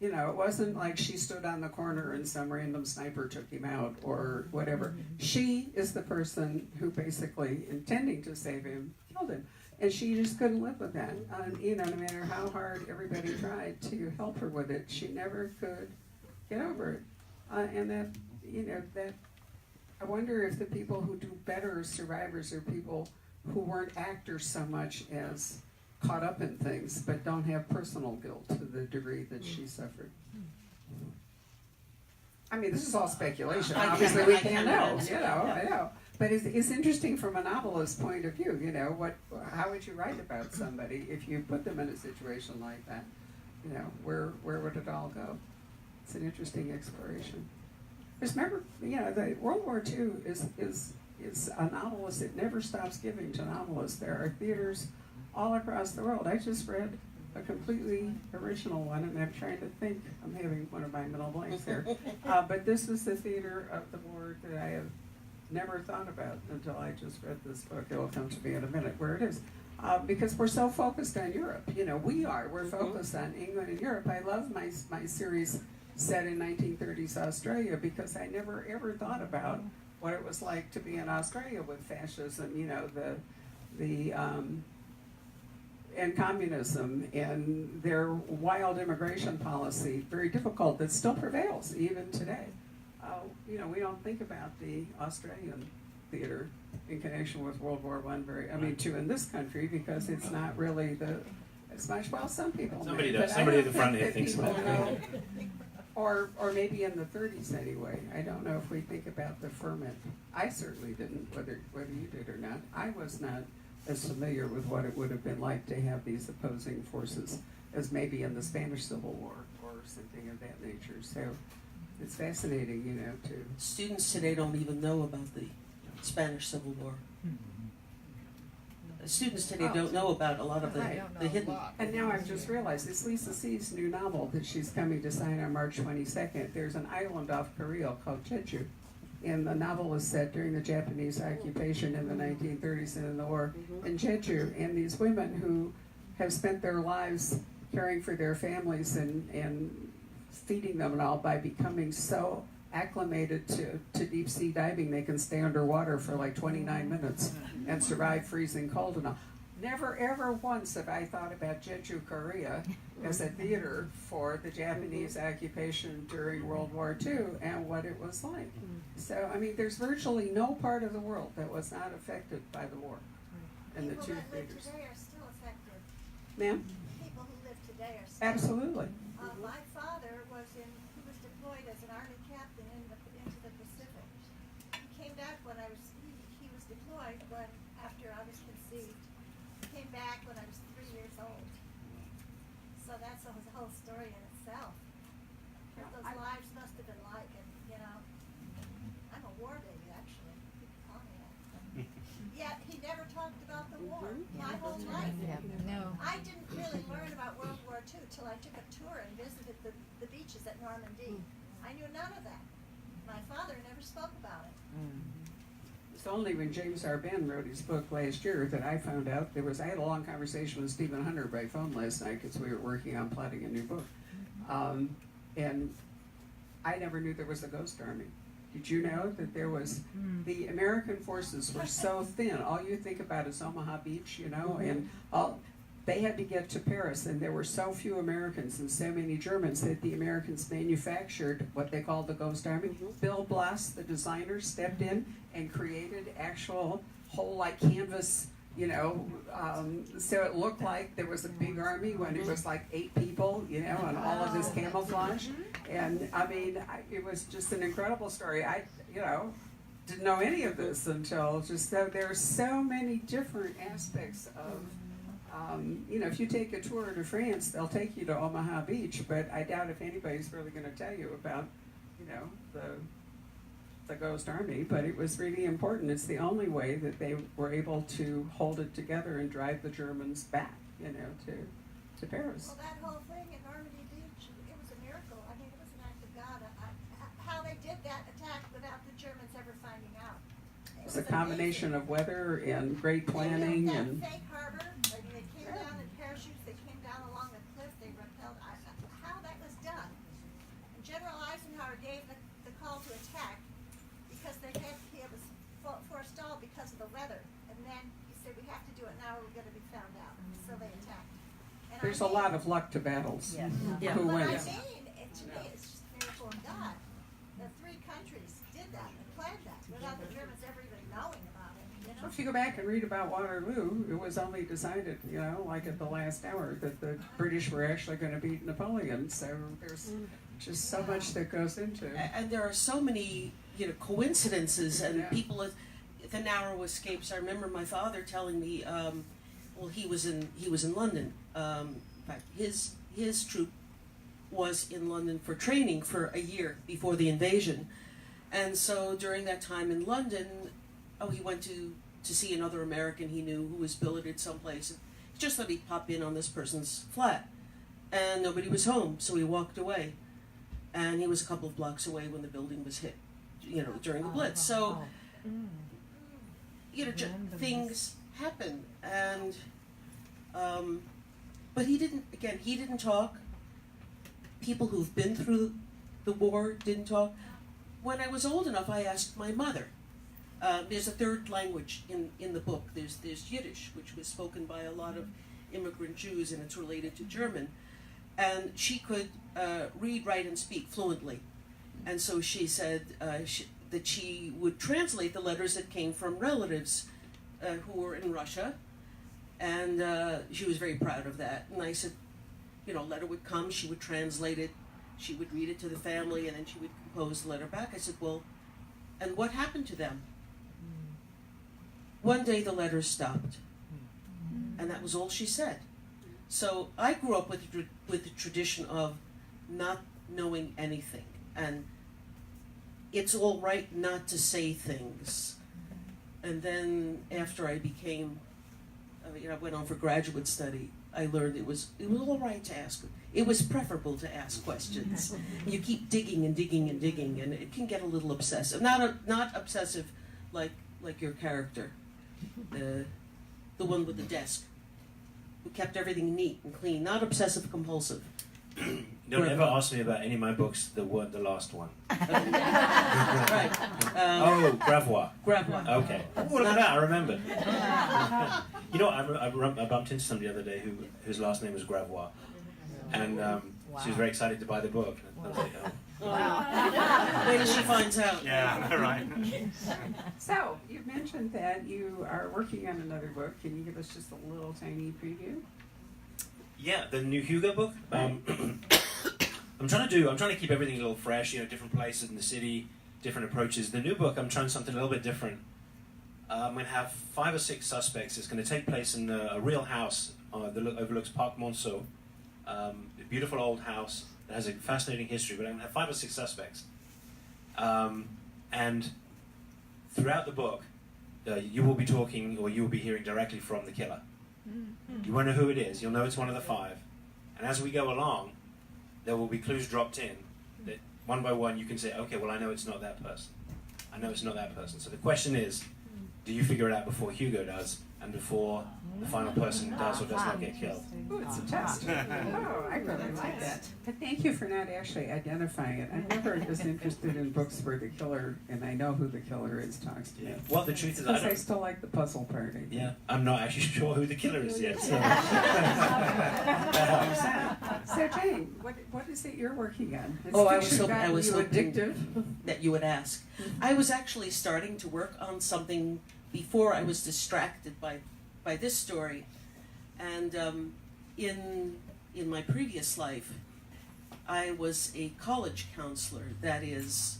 It wasn't like she stood on the corner and some random sniper took him out or whatever. She is the person who basically, intending to save him, killed him. And she just couldn't live with that. No matter how hard everybody tried to help her with it, she never could get over it. And that I wonder if the people who do better as survivors are people who weren't actors so much as caught up in things, but don't have personal guilt to the degree that she suffered. I mean, this is all speculation. Obviously, we can't know. I know. But it's interesting from a novelist's point of view. How would you write about somebody if you put them in a situation like that? Where would it all go? It's an interesting exploration. Just remember, the World War II is a novelist that never stops giving to novelists. There are theaters all across the world. I just read a completely original one, and I'm trying to think. I'm having one of my mental blanks here. But this was the theater of the war that I have never thought about until I just read this book. It'll come to me in a minute where it is. Because we're so focused on Europe. We're focused on England and Europe. I love my series set in 1930s Australia because I never ever thought about what it was like to be in Australia with fascism, and communism and their wild immigration policy, very difficult, that still prevails even today. We don't think about the Australian theater in connection with World War II in this country because it's not really as much. Well, some people. Somebody may, does. but Somebody I at don't the front think here thinks that about people that. know. Or maybe in the 30s anyway. I don't know if we think about the ferment. I certainly didn't, whether you did or not. I was not as familiar with what it would have been like to have these opposing forces as maybe in the Spanish Civil War or something of that nature. So it's fascinating, to... Students today don't even know about the Spanish Civil War. Students today don't know about a lot of the hidden. And now I've just realized, it's Lisa C's new novel that she's coming to sign on March 22nd. There's an island off Korea called Jeju. And the novel is set during the Japanese occupation in the 1930s and in the war in Jeju. And these women who have spent their lives caring for their families and feeding them and all by becoming so acclimated to deep sea diving, they can stay underwater for like 29 minutes and survive freezing cold and all. Never ever once have I thought about Jeju, Korea as a theater for the Japanese occupation during World War II and what it was like. So, there's virtually no part of the world that was not affected by the war. And the two People that live theaters. today are still affected. Ma'am? People who live today are still. Absolutely. My father was deployed as an Army captain into the Pacific. He came back he was deployed after I was conceived. He came back when I was 3 years old. So that's a whole story in itself. What those lives must have been like. And took a tour and visited the beaches at Normandy. I knew none of that. My father never spoke about it. It's only when James R. Ben wrote his book last year that I found out I had a long conversation with Stephen Hunter by phone last night because we were working on plotting a new book. And I never knew there was a ghost army. Did you know that there was, the American forces were so thin, all you think about is Omaha Beach, you know, and they had to get to Paris, and there were so few Americans and so many Germans that the Americans manufactured what they called the Ghost Army. Bill Blass, the designer, stepped in and created actual whole like canvas, you know, so it looked like there was a big army when it was like 8 people, you know, and all of this camouflage. And I mean, it was just an incredible story. I, you know, didn't know any of this until just so there are so many different aspects of. You know, if you take a tour to France, they'll take you to Omaha Beach, but I doubt if anybody's really going to tell you about, you know, the Ghost Army. But it was really important. It's the only way that they were able to hold it together and drive the Germans back, you know, to Paris. Well, that whole thing in Normandy Beach, it was a miracle. I mean, it was an act of God. How they did that attack without the Germans ever finding out. It was a combination of weather and great planning They and. built that fake harbor. I mean, they came down in parachutes. They came down along the cliff. They rappelled. How that was done. And General Eisenhower gave the call to attack because it was forestalled because of the weather. And then he said, we have to do it now or we're going to be found out. So they attacked. And There's a lot of luck to battles. Yes. Yeah. Who But I wins? mean, to me, it's just a miracle of God. The 3 countries did that and planned that without the Germans ever even knowing about it, you know? If you go back and read about Waterloo, it was only decided, you know, like at the last hour, that the British were actually going to beat Napoleon. So there's just so much that goes into it. And there are so many, you know, coincidences and Yeah. people, the narrow escapes. I remember my father telling me, well, he was in London. In fact, his troop was in London for training for a year before the invasion, and so during that time in London, he went to see another American he knew who was billeted someplace. He just thought he'd pop in on this person's flat, and nobody was home, so he walked away, and he was a couple of blocks away when the building was hit, you know, during the Blitz. So, you know, things happen, and but he didn't talk. People who've been through the war didn't talk. When I was old enough, I asked my mother. There's a third language in the book. There's Yiddish, which was spoken by a lot of immigrant Jews, and it's related to German. And she could read, write, and speak fluently. And so she said that she would translate the letters that came from relatives who were in Russia. And she was very proud of that. And I said, you know, a letter would come, she would translate it, she would read it to the family, and then she would compose the letter back. I said, well, and what happened to them? One day the letters stopped. And that was all she said. So I grew up with the tradition of not knowing anything. And it's all right not to say things. And then after I became, I went on for graduate study, I learned it was all right to ask. It was preferable to ask questions. You keep digging and digging and digging, and it can get a little obsessive. Not obsessive like your character, the one with the desk, who kept everything neat and clean. Not obsessive compulsive. Don't ever ask me about any of my books that weren't the last one. Right. Oh, Gravois. Gravois. Okay. Oh, look at that, I remembered. You know, I bumped into somebody the other day whose last name was Gravois. And she was very excited to buy the book. And I was like, oh. Wow. Wait till she finds out. Yeah, right. So, you mentioned that you are working on another book. Can you give us just a little tiny preview? Yeah, the new Hugo book. I'm trying to keep everything a little fresh, you know, different places in the city, different approaches. The new book, I'm trying something a little bit different. I'm going to have 5 or 6 suspects. It's going to take place in a real house that overlooks Parc Monceau, a beautiful old house that has a fascinating history, but I'm going to have 5 or 6 suspects. And throughout the book, you will be talking, or you will be hearing directly from the killer. You won't know who it is. You'll know it's one of the 5. And as we go along, there will be clues dropped in that one by one you can say, okay, well, I know it's not that person. I know it's not that person. So the question is, do you figure it out before Hugo does and before the final person does or does not get killed? Oh, it's a test. Oh, I really like that. But thank you for not actually identifying it. I'm never as interested in books where the killer, and I know who the killer is, talks to me. Yeah. Well, the truth is, Because I still like the puzzle part. I think. Yeah, I'm not actually sure who the killer is yet. So. So Jane, what is it you're working on? Has Oh, I fiction was gotten hoping you addictive. that you would ask. I was actually starting to work on something before I was distracted by this story, and in my previous life, I was a college counselor. That is,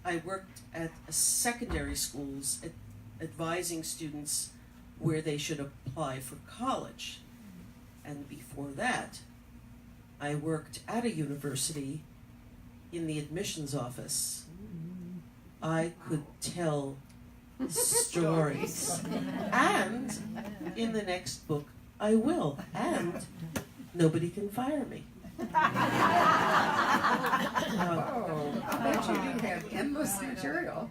I worked at secondary schools advising students where they should apply for college, and before that, I worked at a university in the admissions office. I could tell stories. And in the next book, I will. And nobody can fire me. Oh, I bet you do have endless material.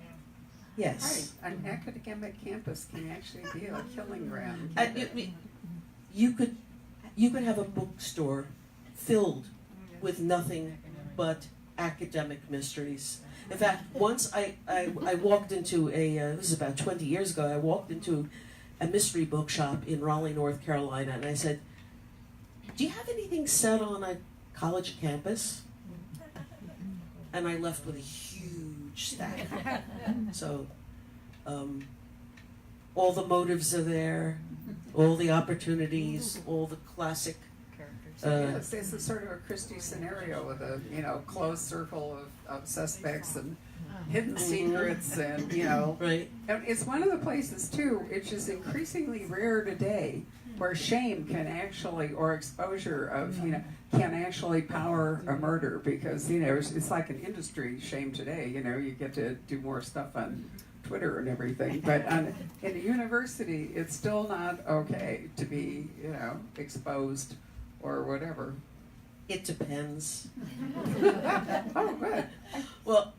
Yes. Right. An academic campus can actually be a killing ground. You could have a bookstore filled with nothing but academic mysteries. In fact, once I walked into this is about 20 years ago, I walked into a mystery bookshop in Raleigh, North Carolina, and I said, "Do you have anything set on a college campus?" And I left with a huge stack. So, all the motives are there, all the opportunities, all the classic. Yes, it's a sort of a Christie scenario with a closed circle of suspects and hidden secrets and Right. And it's one of the places too, which is increasingly rare today, where shame can actually, or exposure of can actually power a murder, because it's like an industry shame today. You get to do more stuff on Twitter and everything, but in a university, it's still not okay to be exposed. Or whatever. It depends. Oh, good. Well,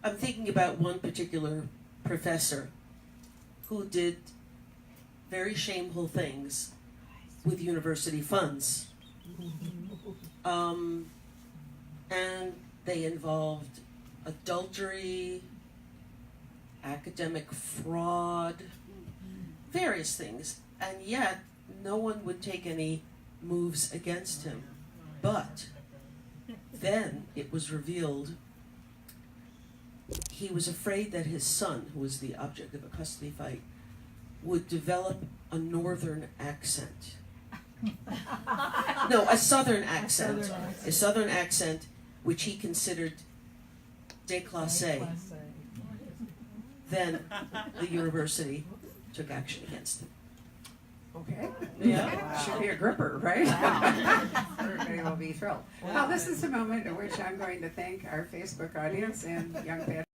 I'm thinking about one particular professor who did very shameful things with university funds. And they involved adultery, academic fraud, various things. And yet, no one would take any moves against him. But then it was revealed he was afraid that his son, who was the object of a custody fight, would develop a northern accent. No, a southern accent. A southern accent which he considered déclassé. Then the university took action against him. Okay. Yeah. Should be a gripper, right? Everybody will be thrilled. Well, this is the moment in which I'm going to thank our Facebook audience and young Patrick.